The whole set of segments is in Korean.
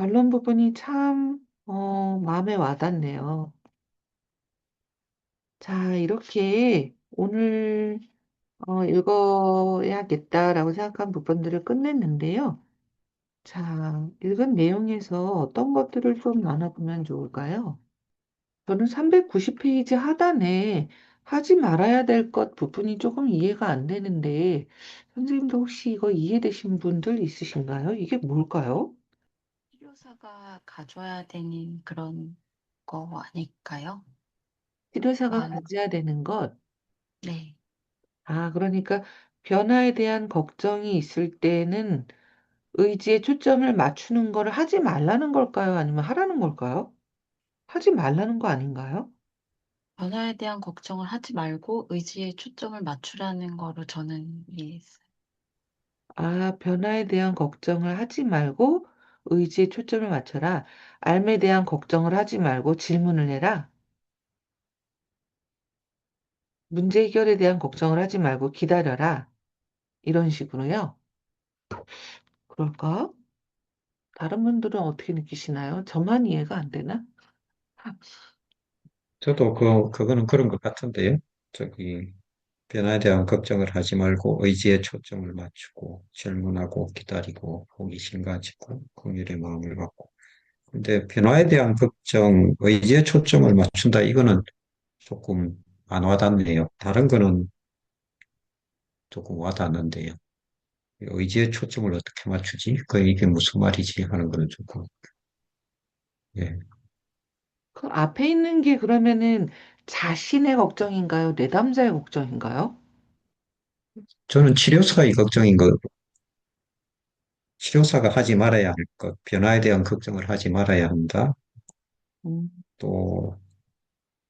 결론 부분이 참, 마음에 와닿네요. 자, 이렇게 오늘 읽어야겠다라고 생각한 부분들을 끝냈는데요. 자, 읽은 내용에서 어떤 것들을 좀 나눠보면 좋을까요? 저는 390페이지 하단에 하지 말아야 될 것 부분이 조금 이해가 안 되는데, 선생님도 혹시 이거 이해되신 분들 있으신가요? 이게 뭘까요? 치료사가 가져야 되는 그런 거 아닐까요? 치료사가 아, 가져야 되는 것. 네. 아, 그러니까 변화에 대한 걱정이 있을 때는 의지에 초점을 맞추는 거를 하지 말라는 걸까요? 아니면 하라는 걸까요? 하지 말라는 거 아닌가요? 변화에 대한 걱정을 하지 말고 의지에 초점을 맞추라는 거로 저는 이해했어요. 아, 변화에 대한 걱정을 하지 말고 의지에 초점을 맞춰라. 삶에 대한 걱정을 하지 말고 질문을 해라. 문제 해결에 대한 걱정을 하지 말고 기다려라. 이런 식으로요. 그럴까? 다른 분들은 어떻게 느끼시나요? 저만 이해가 안 되나? 저도 그거는 그런 것 같은데요. 저기, 변화에 대한 걱정을 하지 말고 의지에 초점을 맞추고 질문하고 기다리고 호기심 가지고 긍휼의 마음을 갖고. 근데 변화에 대한 걱정, 의지에 초점을 맞춘다. 이거는 조금 안 와닿네요. 다른 거는 조금 와닿는데요. 의지에 초점을 어떻게 맞추지? 이게 무슨 말이지? 하는 거는 조금, 예. 그 앞에 있는 게 그러면은 자신의 걱정인가요? 내담자의 걱정인가요? 저는 치료사의 걱정인 거, 치료사가 하지 말아야 할 것, 변화에 대한 걱정을 하지 말아야 한다. 음. 또,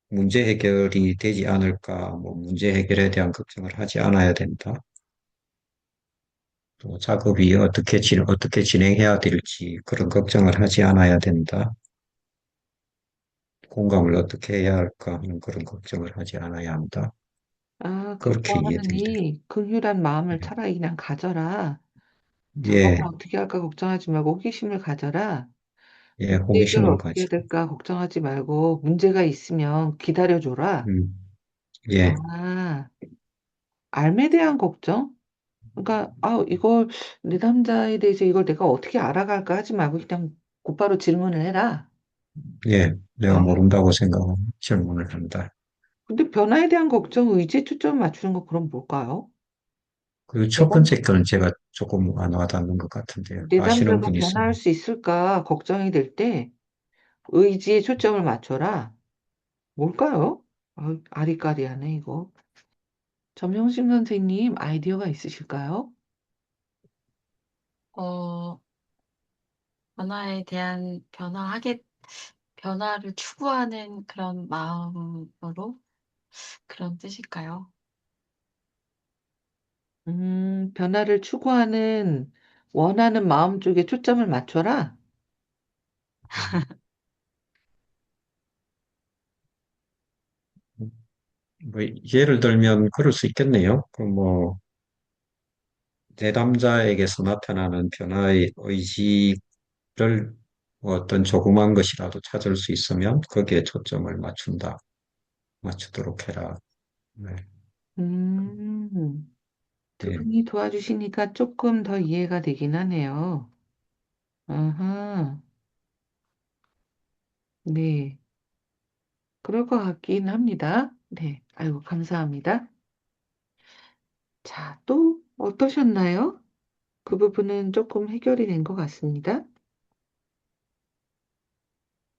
문제 해결이 되지 않을까, 뭐, 문제 해결에 대한 걱정을 하지 않아야 된다. 또, 작업이 어떻게 진행해야 될지, 그런 걱정을 하지 않아야 된다. 공감을 어떻게 해야 할까 하는 그런 걱정을 하지 않아야 한다. 아, 그렇게 이해되네요. 그거하느니 긍휼한 마음을 예, 차라리 그냥 가져라. 작업을 예, 어떻게 할까 걱정하지 말고 호기심을 가져라. 예, 문제 해결을 호기심을 어떻게 해야 가지고. 될까 걱정하지 말고 문제가 있으면 기다려줘라. 음, 예, 아, 삶에 대한 걱정? 그러니까, 이걸 내담자에 대해서 이걸 내가 어떻게 알아갈까 하지 말고 그냥 곧바로 질문을 해라. 예, 내가 아, 모른다고 생각하면 질문을 한다. 근데 변화에 대한 걱정, 의지에 초점을 맞추는 거 그럼 뭘까요? 그 첫 내담, 번째 거는 제가 조금 안 와닿는 것 같은데요. 아시는 내담자가 분 변화할 있으면, 수 있을까 걱정이 될 때 의지에 초점을 맞춰라. 뭘까요? 아리까리하네, 이거. 점영심 선생님, 아이디어가 있으실까요? 어, 변화에 대한 변화를 추구하는 그런 마음으로 그런 뜻일까요? 변화를 추구하는 원하는 마음 쪽에 초점을 맞춰라. 뭐, 예를 들면 그럴 수 있겠네요. 내담자에게서 나타나는 변화의 의지를 뭐 어떤 조그만 것이라도 찾을 수 있으면 거기에 초점을 맞추도록 해라. 네. 음, 두 예. 분이 도와주시니까 조금 더 이해가 되긴 하네요. 아하, 네. 그럴 것 같긴 합니다. 네. 아이고, 감사합니다. 자, 또 어떠셨나요? 그 부분은 조금 해결이 된 것 같습니다.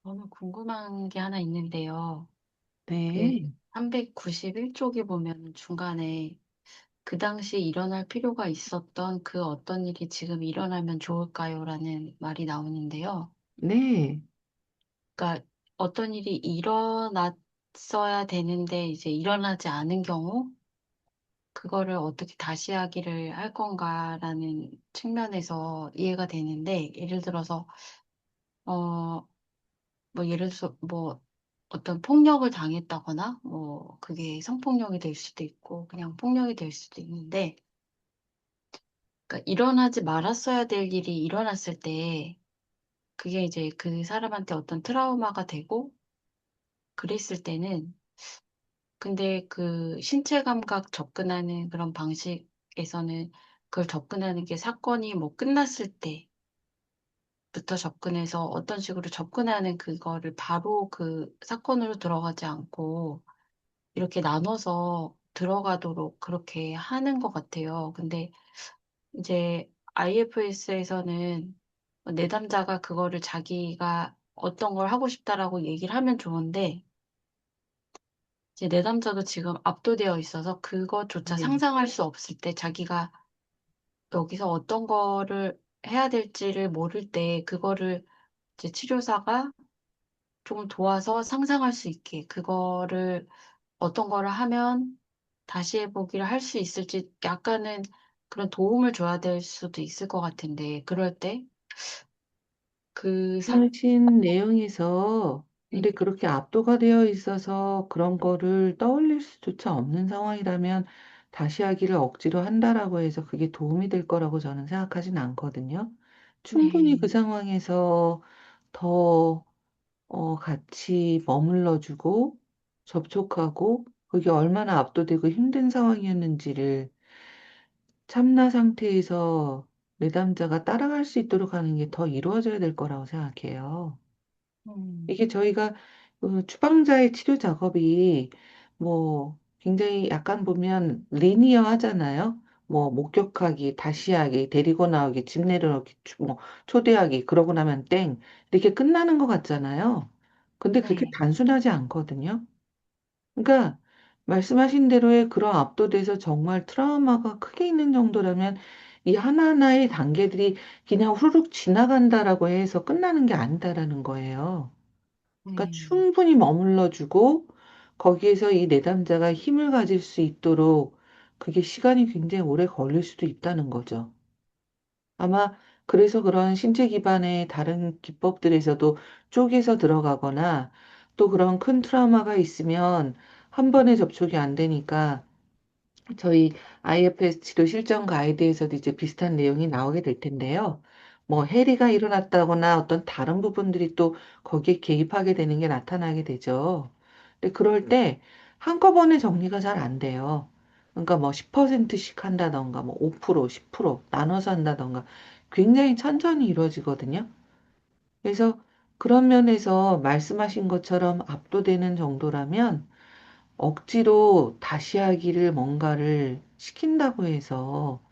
저는 궁금한 게 하나 있는데요. 그 네. 391쪽에 보면 중간에 그 당시 일어날 필요가 있었던 그 어떤 일이 지금 일어나면 좋을까요? 라는 말이 나오는데요. 네. 그러니까 어떤 일이 일어났어야 되는데 이제 일어나지 않은 경우, 그거를 어떻게 다시 하기를 할 건가라는 측면에서 이해가 되는데, 예를 들어서, 어, 뭐 예를 들어서 뭐 어떤 폭력을 당했다거나, 뭐 그게 성폭력이 될 수도 있고, 그냥 폭력이 될 수도 있는데, 그러니까 일어나지 말았어야 될 일이 일어났을 때, 그게 이제 그 사람한테 어떤 트라우마가 되고 그랬을 때는 근데 그 신체 감각 접근하는 그런 방식에서는 그걸 접근하는 게 사건이 뭐 끝났을 때부터 접근해서 어떤 식으로 접근하는 그거를 바로 그 사건으로 들어가지 않고 이렇게 나눠서 들어가도록 그렇게 하는 것 같아요. 근데 이제 IFS에서는 내담자가 그거를 자기가 어떤 걸 하고 싶다라고 얘기를 하면 좋은데 이제 내담자도 지금 압도되어 있어서 그것조차 네. 상상할 수 없을 때 자기가 여기서 어떤 거를 해야 될지를 모를 때 그거를 이제 치료사가 좀 도와서 상상할 수 있게 그거를 어떤 거를 하면 다시 해보기를 할 수 있을지 약간은 그런 도움을 줘야 될 수도 있을 것 같은데 그럴 때 그 말씀하신 내용에서 네. 근데 그렇게 압도가 되어 있어서 그런 거를 떠올릴 수조차 없는 상황이라면 다시 하기를 억지로 한다라고 해서 그게 도움이 될 거라고 저는 생각하진 않거든요. 충분히 그 네. 상황에서 더 같이 머물러 주고 접촉하고 그게 얼마나 압도되고 힘든 상황이었는지를 참나 상태에서 내담자가 따라갈 수 있도록 하는 게 더 이루어져야 될 거라고 생각해요. 음. 이게 저희가 추방자의 치료 작업이 뭐 굉장히 약간 보면 리니어하잖아요. 뭐 목격하기, 다시 하기, 데리고 나오기, 집 내려놓기, 뭐 초대하기, 그러고 나면 땡 이렇게 끝나는 것 같잖아요. 근데 그렇게 네. 단순하지 않거든요. 그러니까 말씀하신 대로의 그런 압도돼서 정말 트라우마가 크게 있는 정도라면 이 하나하나의 단계들이 그냥 후루룩 지나간다라고 해서 끝나는 게 아니다라는 거예요. 그러니까 네. 충분히 머물러 주고 거기에서 이 내담자가 힘을 가질 수 있도록 그게 시간이 굉장히 오래 걸릴 수도 있다는 거죠. 아마 그래서 그런 신체 기반의 다른 기법들에서도 쪼개서 들어가거나 또 그런 큰 트라우마가 있으면 한 번에 접촉이 안 되니까 저희 IFS 치료 실전 가이드에서도 이제 비슷한 내용이 나오게 될 텐데요. 뭐 해리가 일어났다거나 어떤 다른 부분들이 또 거기에 개입하게 되는 게 나타나게 되죠. 근데 그럴 때 한꺼번에 정리가 잘 안 돼요. 그러니까 뭐 10%씩 한다던가 뭐 5%, 10% 나눠서 한다던가 굉장히 천천히 이루어지거든요. 그래서 그런 면에서 말씀하신 것처럼 압도되는 정도라면 억지로 다시 하기를 뭔가를 시킨다고 해서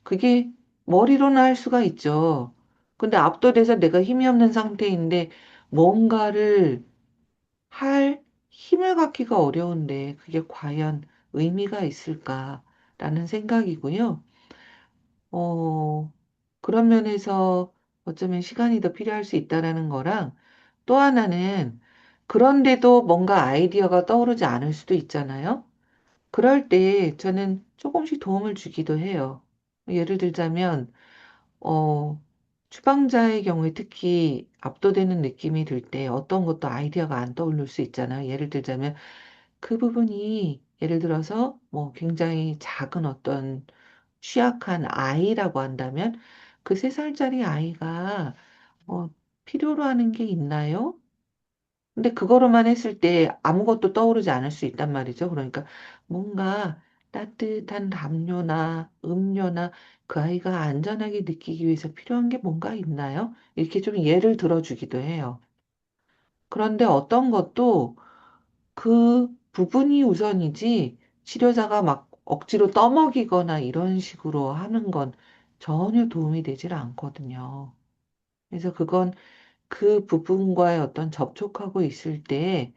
그게 머리로는 할 수가 있죠. 근데 압도돼서 내가 힘이 없는 상태인데 뭔가를 할 힘을 갖기가 어려운데 그게 과연 의미가 있을까라는 생각이고요. 어, 그런 면에서 어쩌면 시간이 더 필요할 수 있다라는 거랑 또 하나는 그런데도 뭔가 아이디어가 떠오르지 않을 수도 있잖아요. 그럴 때 저는 조금씩 도움을 주기도 해요. 예를 들자면, 어, 추방자의 경우에 특히 압도되는 느낌이 들 때 어떤 것도 아이디어가 안 떠오를 수 있잖아요. 예를 들자면 그 부분이 예를 들어서 뭐 굉장히 작은 어떤 취약한 아이라고 한다면 그 3살짜리 아이가 어, 필요로 하는 게 있나요? 근데 그거로만 했을 때 아무것도 떠오르지 않을 수 있단 말이죠. 그러니까 뭔가 따뜻한 담요나 음료나 그 아이가 안전하게 느끼기 위해서 필요한 게 뭔가 있나요? 이렇게 좀 예를 들어주기도 해요. 그런데 어떤 것도 그 부분이 우선이지 치료자가 막 억지로 떠먹이거나 이런 식으로 하는 건 전혀 도움이 되질 않거든요. 그래서 그건 그 부분과의 어떤 접촉하고 있을 때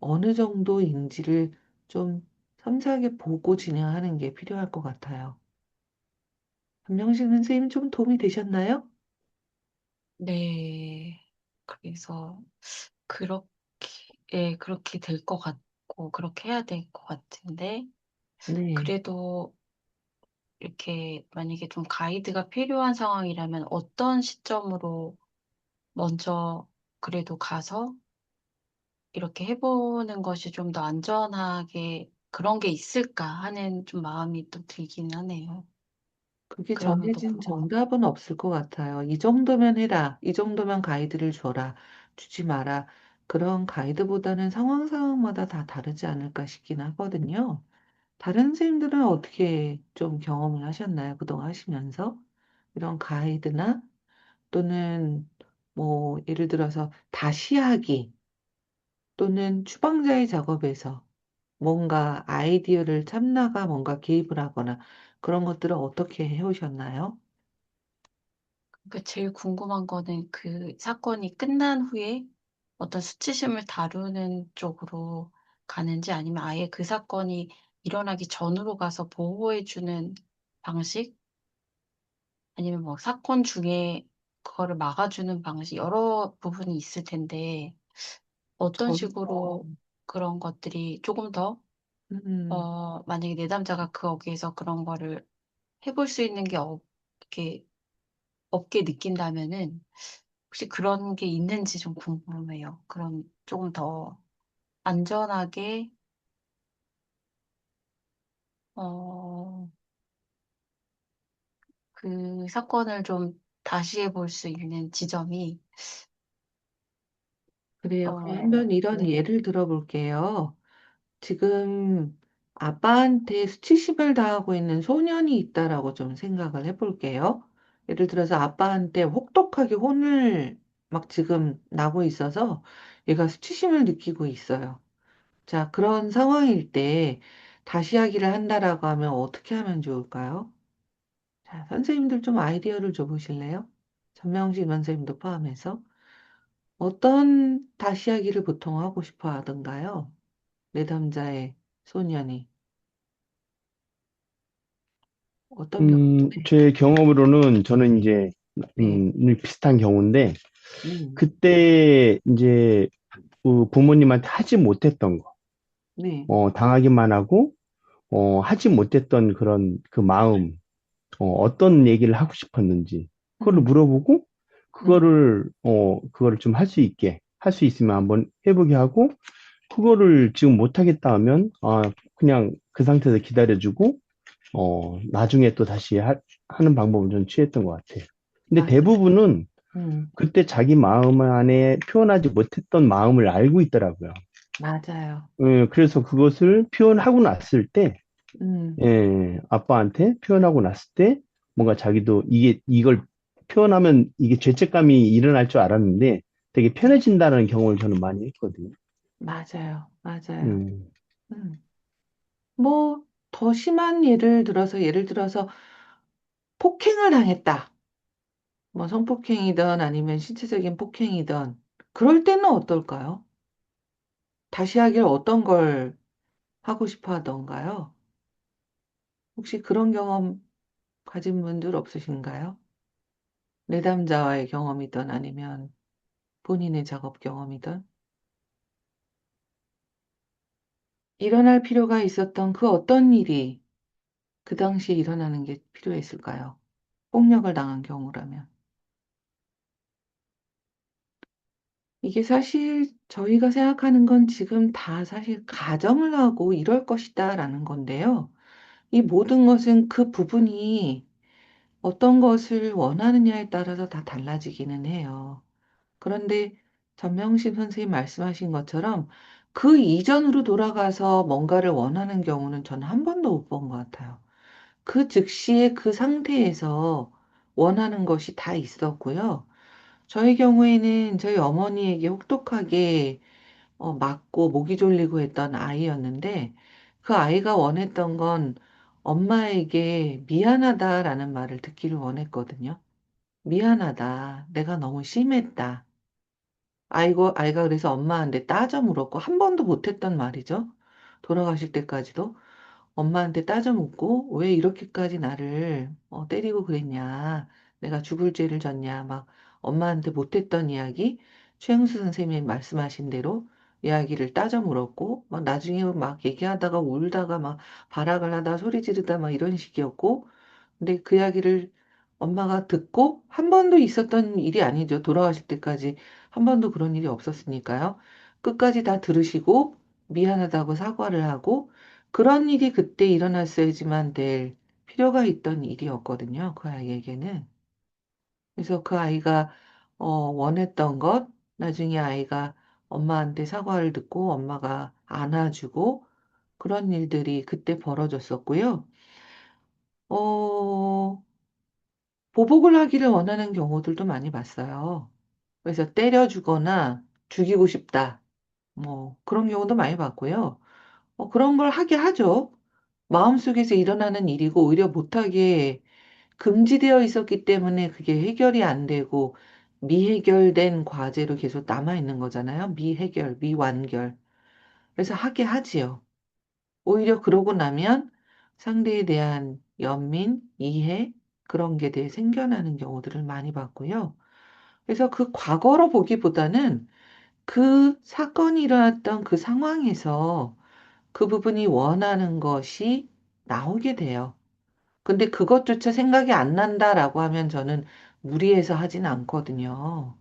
어느 정도인지를 좀 섬세하게 보고 진행하는 게 필요할 것 같아요. 한명식 선생님 좀 도움이 되셨나요? 네. 그래서 그렇게 예 그렇게 될 것 같고 그렇게 해야 될 것 같은데 네. 그래도 이렇게 만약에 좀 가이드가 필요한 상황이라면 어떤 시점으로 먼저 그래도 가서 이렇게 해 보는 것이 좀 더 안전하게 '그런 게 있을까?' 하는 좀 마음이 또 들기는 하네요. 그게 그럼에도 정해진 불구하고. 정답은 없을 것 같아요. 이 정도면 해라. 이 정도면 가이드를 줘라. 주지 마라. 그런 가이드보다는 상황 상황마다 다 다르지 않을까 싶긴 하거든요. 다른 선생님들은 어떻게 좀 경험을 하셨나요? 그동안 하시면서? 이런 가이드나 또는 뭐 예를 들어서 다시 하기 또는 추방자의 작업에서 뭔가 아이디어를 참나가 뭔가 개입을 하거나 그런 것들은 어떻게 해오셨나요? 그 제일 궁금한 거는 그 사건이 끝난 후에 어떤 수치심을 다루는 쪽으로 가는지 아니면 아예 그 사건이 일어나기 전으로 가서 보호해주는 방식? 아니면 뭐 사건 중에 그거를 막아주는 방식, 여러 부분이 있을 텐데 어떤 저희가 식으로 그런 것들이 조금 더, 음, 만약에 내담자가 거기에서 그런 거를 해볼 수 있는 게 이렇게 없게 느낀다면은 혹시 그런 게 있는지 좀 궁금해요. 그런 조금 더 안전하게, 어, 그 사건을 좀 다시 해볼 수 있는 지점이, 그래요. 그럼 한번 이런 네. 예를 들어볼게요. 지금 아빠한테 수치심을 당하고 있는 소년이 있다라고 좀 생각을 해볼게요. 예를 들어서 아빠한테 혹독하게 혼을 막 지금 나고 있어서 얘가 수치심을 느끼고 있어요. 자, 그런 상황일 때 다시 하기를 한다라고 하면 어떻게 하면 좋을까요? 자, 선생님들 좀 아이디어를 줘보실래요? 전명진 선생님도 포함해서 어떤 다시 하기를 보통 하고 싶어 하던가요? 내담자의 소년이 어떤 경우? 제 경험으로는 저는 이제, 네, 비슷한 경우인데, 네, 그때 이제 그 부모님한테 하지 못했던 거, 네, 당하기만 하고, 하지 못했던 그런 그 마음, 어떤 얘기를 하고 싶었는지, 그거를 음, 물어보고, 음, 그거를 좀 할 수 있게, 할 수 있으면 한번 해보게 하고, 그거를 지금 못하겠다 하면, 그냥 그 상태에서 기다려주고, 나중에 또 다시 하는 방법을 좀 취했던 것 같아요. 근데 맞아요. 대부분은 음, 그때 자기 마음 안에 표현하지 못했던 마음을 알고 있더라고요. 맞아요. 그래서 그것을 표현하고 났을 때, 음, 아빠한테 표현하고 났을 때, 뭔가 자기도 이걸 표현하면 이게 죄책감이 일어날 줄 알았는데 되게 편해진다는 경험을 저는 많이 했거든요. 맞아요. 맞아요. 음, 음. 뭐, 더 심한 예를 들어서 폭행을 당했다. 뭐 성폭행이든 아니면 신체적인 폭행이든 그럴 때는 어떨까요? 다시 하길 어떤 걸 하고 싶어 하던가요? 혹시 그런 경험 가진 분들 없으신가요? 내담자와의 경험이든 아니면 본인의 작업 경험이든 일어날 필요가 있었던 그 어떤 일이 그 당시에 일어나는 게 필요했을까요? 폭력을 당한 경우라면. 이게 사실 저희가 생각하는 건 지금 다 사실 가정을 하고 이럴 것이다라는 건데요. 이 모든 것은 그 부분이 어떤 것을 원하느냐에 따라서 다 달라지기는 해요. 그런데 전명신 선생님 말씀하신 것처럼 그 이전으로 돌아가서 뭔가를 원하는 경우는 저는 한 번도 못 본 것 같아요. 그 즉시의 그 상태에서 원하는 것이 다 있었고요. 저희 경우에는 저희 어머니에게 혹독하게 맞고 목이 졸리고 했던 아이였는데 그 아이가 원했던 건 엄마에게 미안하다라는 말을 듣기를 원했거든요. 미안하다. 내가 너무 심했다. 아이가 그래서 엄마한테 따져 물었고, 한 번도 못했던 말이죠. 돌아가실 때까지도. 엄마한테 따져 묻고, 왜 이렇게까지 나를 때리고 그랬냐. 내가 죽을 죄를 졌냐. 막 엄마한테 못했던 이야기, 최영수 선생님이 말씀하신 대로 이야기를 따져 물었고, 막 나중에 막 얘기하다가 울다가 막 발악을 하다 소리 지르다 막 이런 식이었고, 근데 그 이야기를 엄마가 듣고 한 번도 있었던 일이 아니죠. 돌아가실 때까지 한 번도 그런 일이 없었으니까요. 끝까지 다 들으시고 미안하다고 사과를 하고 그런 일이 그때 일어났어야지만 될 필요가 있던 일이었거든요. 그 아이에게는. 그래서 그 아이가 원했던 것, 나중에 아이가 엄마한테 사과를 듣고 엄마가 안아주고 그런 일들이 그때 벌어졌었고요. 어, 보복을 하기를 원하는 경우들도 많이 봤어요. 그래서 때려주거나 죽이고 싶다. 뭐 그런 경우도 많이 봤고요. 그런 걸 하게 하죠. 마음속에서 일어나는 일이고 오히려 못하게 금지되어 있었기 때문에 그게 해결이 안 되고 미해결된 과제로 계속 남아 있는 거잖아요. 미해결, 미완결. 그래서 하게 하지요. 오히려 그러고 나면 상대에 대한 연민, 이해 그런 게 대해 생겨나는 경우들을 많이 봤고요. 그래서 그 과거로 보기보다는 그 사건이 일어났던 그 상황에서 그 부분이 원하는 것이 나오게 돼요. 근데 그것조차 생각이 안 난다라고 하면 저는 무리해서 하진 않거든요.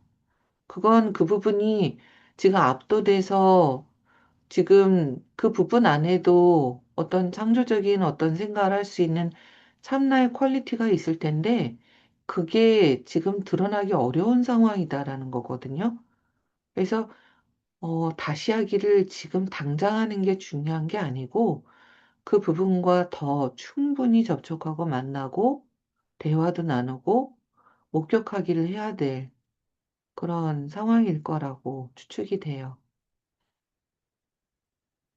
그건 그 부분이 지금 압도돼서 지금 그 부분 안에도 어떤 창조적인 어떤 생각을 할 수 있는 참나의 퀄리티가 있을 텐데 그게 지금 드러나기 어려운 상황이다라는 거거든요. 그래서 다시 하기를 지금 당장 하는 게 중요한 게 아니고 그 부분과 더 충분히 접촉하고 만나고 대화도 나누고 목격하기를 해야 될 그런 상황일 거라고 추측이 돼요.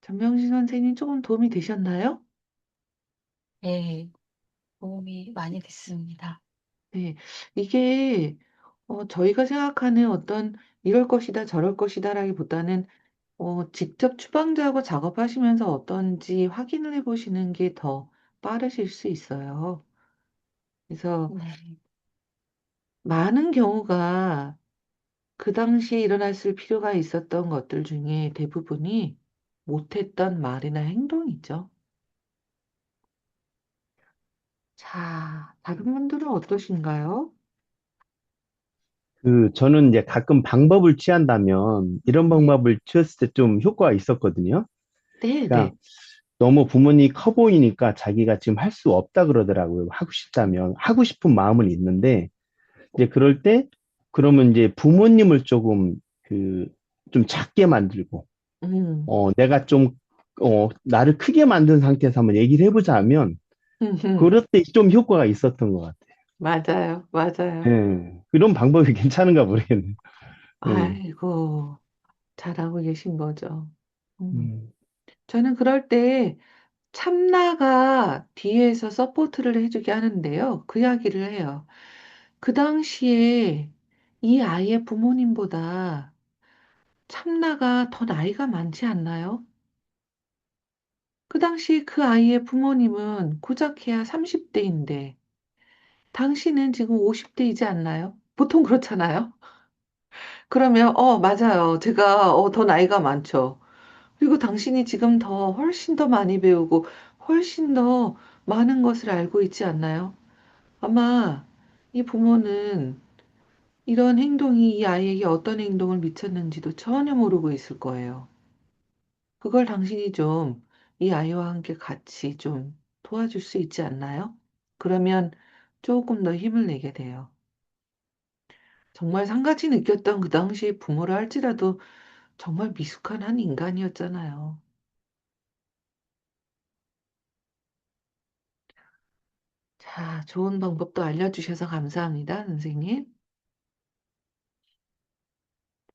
전명신 선생님 조금 도움이 되셨나요? 네, 도움이 많이 됐습니다. 네. 이게 저희가 생각하는 어떤 이럴 것이다 저럴 것이다라기보다는 직접 추방자하고 작업하시면서 어떤지 확인을 해보시는 게 더 빠르실 수 있어요. 그래서 네, 많은 경우가 그 당시에 일어났을 필요가 있었던 것들 중에 대부분이 못했던 말이나 행동이죠. 자, 다른 분들은 어떠신가요? 저는 이제 가끔 방법을 취한다면 이런 네, 방법을 취했을 때 좀 효과가 있었거든요. 네, 그러니까 네. 너무 부모님이 커 보이니까 자기가 지금 할 수 없다 그러더라고요. 하고 싶다면. 하고 싶은 마음은 있는데, 이제 그럴 때, 그러면 이제 부모님을 조금, 그, 좀 작게 만들고, 음, 내가 좀, 나를 크게 만든 상태에서 한번 얘기를 해보자 하면, 그럴 때 좀 효과가 있었던 것 같아요. 맞아요, 맞아요. 예. 이런 방법이 괜찮은가 모르겠네요. 예. 아이고, 잘하고 계신 거죠. 음. 음. 저는 그럴 때 참나가 뒤에서 서포트를 해주게 하는데요. 그 이야기를 해요. 그 당시에 이 아이의 부모님보다 참나가 더 나이가 많지 않나요? 그 당시 그 아이의 부모님은 고작해야 30대인데 당신은 지금 50대이지 않나요? 보통 그렇잖아요. 그러면 맞아요. 제가 더 나이가 많죠. 그리고 당신이 지금 더 훨씬 더 많이 배우고 훨씬 더 많은 것을 알고 있지 않나요? 아마 이 부모는 이런 행동이 이 아이에게 어떤 행동을 미쳤는지도 전혀 모르고 있을 거예요. 그걸 당신이 좀 이 아이와 함께 같이 좀 도와줄 수 있지 않나요? 그러면 조금 더 힘을 내게 돼요. 정말 상같이 느꼈던 그 당시 부모를 할지라도 정말 미숙한 한 인간이었잖아요. 자, 좋은 방법도 알려주셔서 감사합니다, 선생님.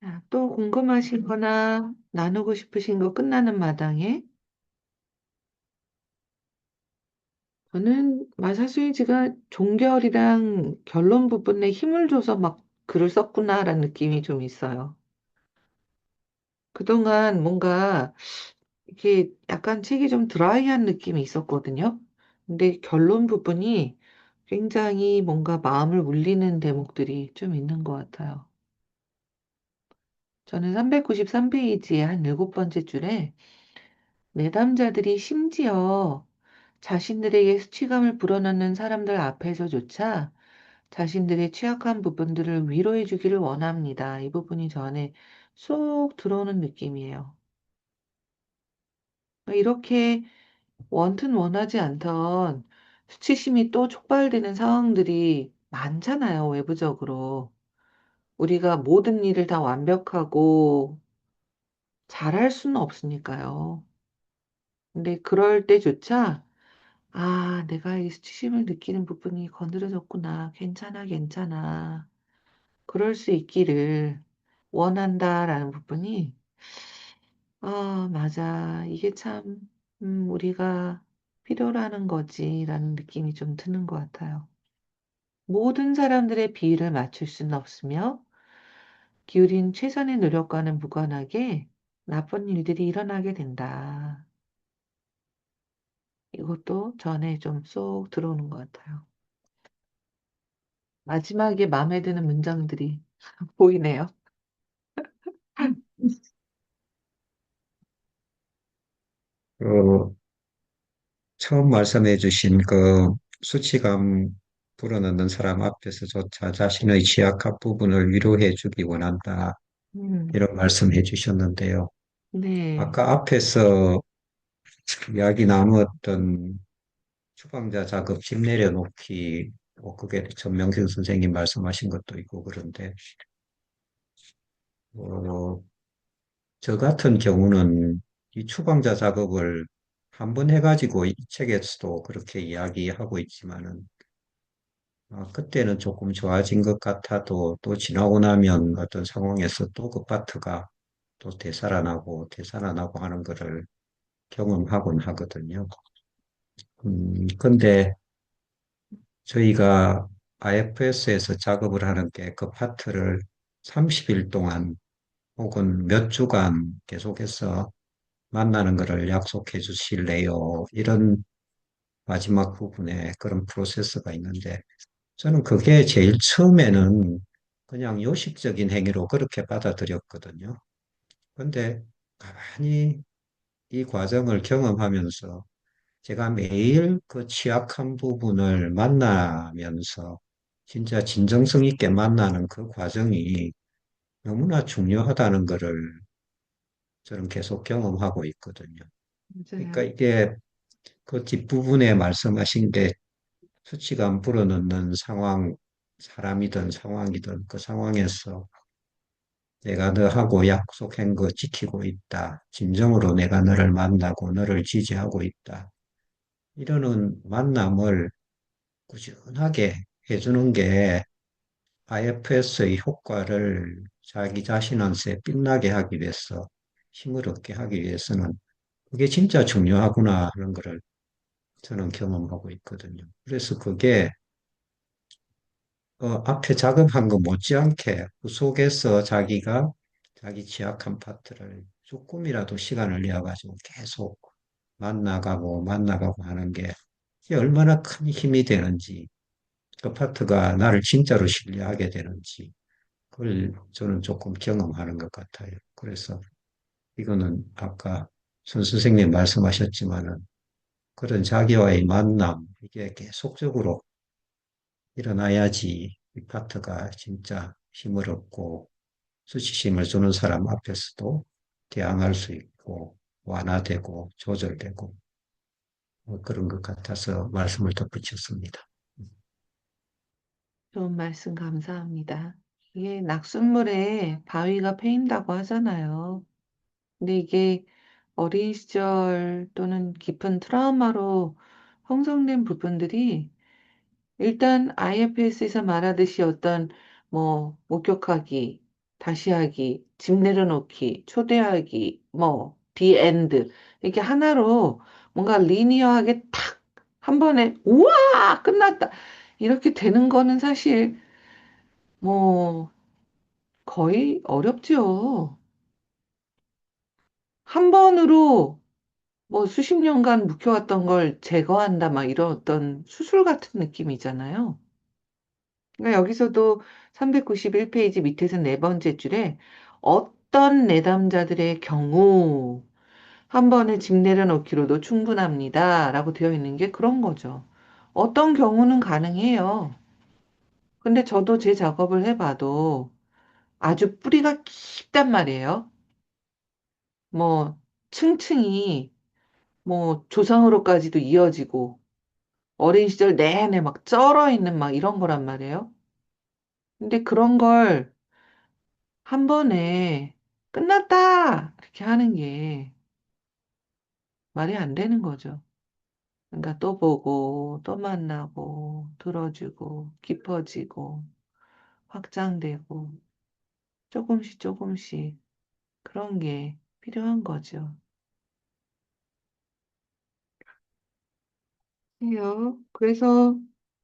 자, 또 궁금하신 거나 나누고 싶으신 거 끝나는 마당에 저는 마사스이지가 종결이랑 결론 부분에 힘을 줘서 막 글을 썼구나라는 느낌이 좀 있어요. 그동안 뭔가 이게 약간 책이 좀 드라이한 느낌이 있었거든요. 근데 결론 부분이 굉장히 뭔가 마음을 울리는 대목들이 좀 있는 것 같아요. 저는 393페이지의 한 일곱 번째 줄에 내담자들이 심지어 자신들에게 수치감을 불어넣는 사람들 앞에서조차 자신들의 취약한 부분들을 위로해 주기를 원합니다. 이 부분이 저 안에 쏙 들어오는 느낌이에요. 그러니까 이렇게 원튼 원하지 않던 수치심이 또 촉발되는 상황들이 많잖아요, 외부적으로. 우리가 모든 일을 다 완벽하고 잘할 수는 없으니까요. 근데 그럴 때조차, 아, 내가 이 수치심을 느끼는 부분이 건드려졌구나. 괜찮아, 괜찮아. 그럴 수 있기를 원한다라는 부분이, 아, 맞아. 이게 참, 우리가 필요로 하는 거지라는 느낌이 좀 드는 것 같아요. 모든 사람들의 비위를 맞출 수는 없으며, 기울인 최선의 노력과는 무관하게 나쁜 일들이 일어나게 된다. 이것도 전에 좀 쏙 들어오는 것 같아요. 마지막에 마음에 드는 문장들이 보이네요. 그 처음 말씀해 주신 그 수치감 불어넣는 사람 앞에서조차 자신의 취약한 부분을 위로해 주기 원한다. 음, 이런 말씀해 주셨는데요. 네, 아까 앞에서 이야기 나누었던 추방자 작업 집 내려놓기, 뭐 그게 전명진 선생님 말씀하신 것도 있고 그런데, 어, 저 같은 경우는 이 추방자 작업을 한 번 해가지고 이 책에서도 그렇게 이야기하고 있지만은, 그때는 조금 좋아진 것 같아도 또 지나고 나면 어떤 상황에서 또 그 파트가 또 되살아나고 하는 거를 경험하곤 하거든요. 근데 저희가 IFS에서 작업을 하는 게 그 파트를 30일 동안 혹은 몇 주간 계속해서 만나는 것을 약속해 주실래요? 이런 마지막 부분에 그런 프로세스가 있는데 저는 그게 제일 처음에는 그냥 요식적인 행위로 그렇게 받아들였거든요. 근데 가만히 이 과정을 경험하면서 제가 매일 그 취약한 부분을 만나면서 진짜 진정성 있게 만나는 그 과정이 너무나 중요하다는 것을 저는 계속 경험하고 있거든요. 그러니까 맞아요. 이게 그 뒷부분에 말씀하신 게 수치감 불어넣는 상황, 사람이든 상황이든 그 상황에서 내가 너하고 약속한 거 지키고 있다. 진정으로 내가 너를 만나고 너를 지지하고 있다. 이러는 만남을 꾸준하게 해주는 게 IFS의 효과를 자기 자신한테 빛나게 하기 위해서, 힘을 얻게 하기 위해서는 그게 진짜 중요하구나 하는 것을 저는 경험하고 있거든요. 그래서 그게 앞에 작업한 거 못지않게 그 속에서 자기가 자기 취약한 파트를 조금이라도 시간을 내어가지고 계속 만나가고 하는 게 이게 얼마나 큰 힘이 되는지, 그 파트가 나를 진짜로 신뢰하게 되는지, 그걸 저는 조금 경험하는 것 같아요. 그래서 이거는 아까 손 선생님 말씀하셨지만은 그런 자기와의 만남, 이게 계속적으로 일어나야지 이 파트가 진짜 힘을 얻고 수치심을 주는 사람 앞에서도 대항할 수 있고 완화되고 조절되고 그런 것 같아서 말씀을 덧붙였습니다. 좋은 말씀 감사합니다. 이게 낙숫물에 바위가 패인다고 하잖아요. 근데 이게 어린 시절 또는 깊은 트라우마로 형성된 부분들이 일단 IFS에서 말하듯이 어떤 뭐 목격하기, 다시 하기, 집 내려놓기, 초대하기, 뭐 디엔드 이렇게 하나로 뭔가 리니어하게 탁 한 번에 우와 끝났다 이렇게 되는 거는 사실 뭐 거의 어렵죠. 한 번으로 뭐 수십 년간 묵혀왔던 걸 제거한다 막 이런 어떤 수술 같은 느낌이잖아요. 그러니까 여기서도 391페이지 밑에서 네 번째 줄에 어떤 내담자들의 경우 한 번에 집 내려놓기로도 충분합니다. 라고 되어 있는 게 그런 거죠. 어떤 경우는 가능해요. 근데 저도 제 작업을 해봐도 아주 뿌리가 깊단 말이에요. 뭐 층층이 뭐 조상으로까지도 이어지고 어린 시절 내내 막 쩔어 있는 막 이런 거란 말이에요. 근데 그런 걸 한 번에 끝났다! 이렇게 하는 게 말이 안 되는 거죠. 그러니까 또 보고, 또 만나고, 들어주고, 깊어지고, 확장되고, 조금씩 조금씩 그런 게 필요한 거죠. 해요. 그래서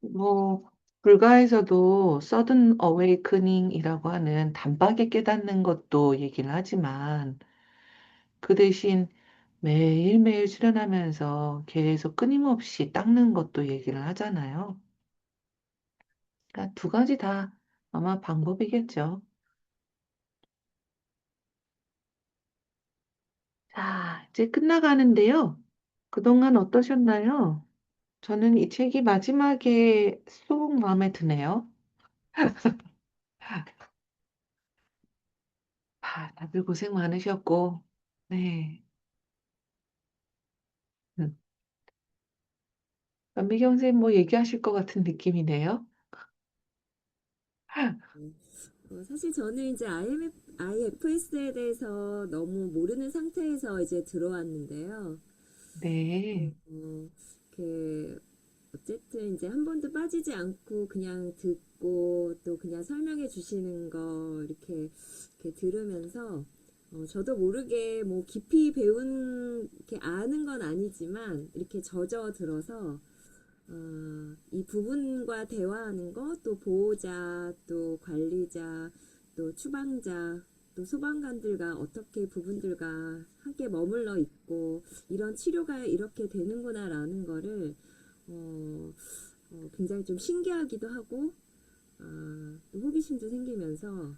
뭐 불가에서도 sudden awakening이라고 하는 단박에 깨닫는 것도 얘기를 하지만 그 대신 매일매일 수련하면서 계속 끊임없이 닦는 것도 얘기를 하잖아요. 그러니까 두 가지 다 아마 방법이겠죠. 자, 이제 끝나가는데요. 그동안 어떠셨나요? 저는 이 책이 마지막에 쏙 마음에 드네요. 다들 고생 많으셨고, 네. 음. 연미경 선생님 뭐 얘기하실 것 같은 느낌이네요. 사실 저는 이제 IFS에 대해서 너무 모르는 상태에서 이제 들어왔는데요. 네. 그 어쨌든 이제 한 번도 빠지지 않고 그냥 듣고 또 그냥 설명해 주시는 거 이렇게 들으면서 저도 모르게 뭐 깊이 배운 게 아는 건 아니지만 이렇게 젖어 들어서 이 부분과 대화하는 거, 또 보호자, 또 관리자, 또 추방자, 또 소방관들과 어떻게 부분들과 함께 머물러 있고 이런 치료가 이렇게 되는구나라는 거를 굉장히 좀 신기하기도 하고 또 호기심도 생기면서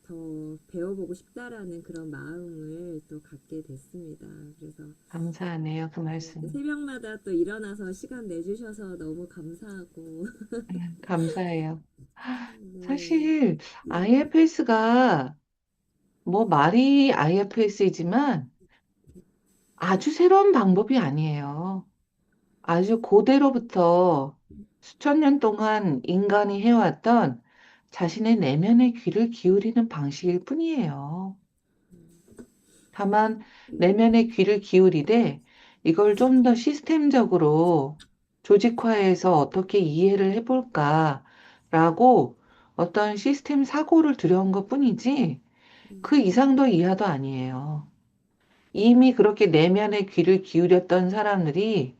더 배워보고 싶다라는 그런 마음을 또 갖게 됐습니다. 그래서 감사하네요. 그 또 말씀. 새벽마다 또 일어나서 시간 내주셔서 너무 감사하고 감사해요. 네, 사실 IFS가 뭐 말이 IFS이지만 아주 새로운 방법이 아니에요. 아주 고대로부터 수천 년 동안 인간이 해왔던 자신의 내면의 귀를 기울이는 방식일 뿐이에요. 다만 내면의 귀를 기울이되 이걸 좀 더 시스템적으로 조직화해서 어떻게 이해를 해볼까라고 어떤 시스템 사고를 들여온 것뿐이지 그 이상도 이하도 아니에요. 이미 그렇게 내면의 귀를 기울였던 사람들이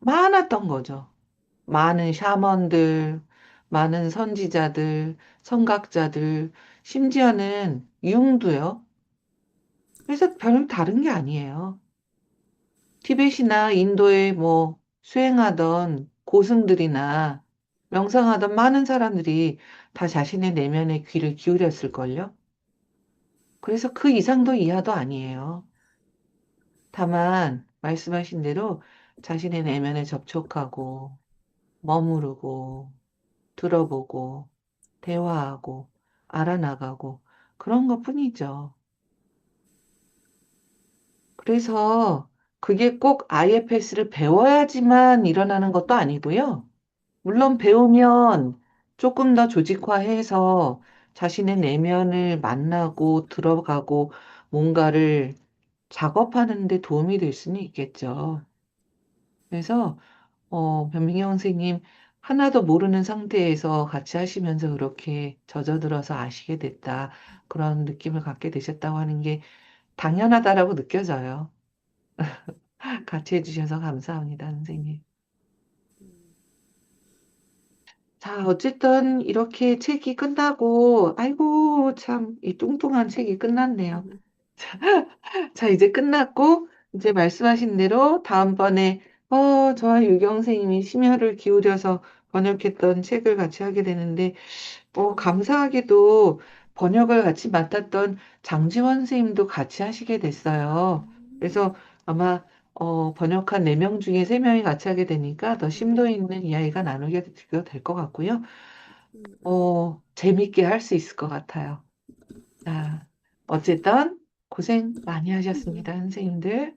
많았던 거죠. 많은 샤먼들, 많은 선지자들, 선각자들, 심지어는 융도요. 그래서 별 다른 게 아니에요. 티벳이나 인도에 뭐 수행하던 고승들이나 명상하던 많은 사람들이 다 자신의 내면의 귀를 기울였을걸요. 그래서 그 이상도 이하도 아니에요. 다만 말씀하신 대로 자신의 내면에 접촉하고 머무르고 들어보고 대화하고 알아나가고 그런 것뿐이죠. 그래서 그게 꼭 IFS를 배워야지만 일어나는 것도 아니고요. 물론 배우면 조금 더 조직화해서 자신의 내면을 만나고 들어가고 뭔가를 작업하는 데 도움이 될 수는 있겠죠. 그래서 변민경 선생님 하나도 모르는 상태에서 같이 하시면서 그렇게 젖어들어서 아시게 됐다. 그런 느낌을 갖게 되셨다고 하는 게 당연하다라고 느껴져요. 같이 해주셔서 감사합니다, 선생님. 자, 어쨌든 이렇게 책이 끝나고, 아이고, 참, 이 뚱뚱한 책이 끝났네요. 자, 이제 끝났고, 이제 말씀하신 대로 다음번에, 저와 유경 선생님이 심혈을 기울여서 번역했던 책을 같이 하게 되는데, 감사하게도 번역을 같이 맡았던 장지원 선생님도 같이 하시게 됐어요. 그래서 아마 번역한 4명 중에 3명이 같이 하게 되니까 더 심도 있는 이야기가 나누게 될 것 같고요. 재밌게 할 수 있을 것 같아요. 자, 어쨌든 고생 많이 하셨습니다, 선생님들.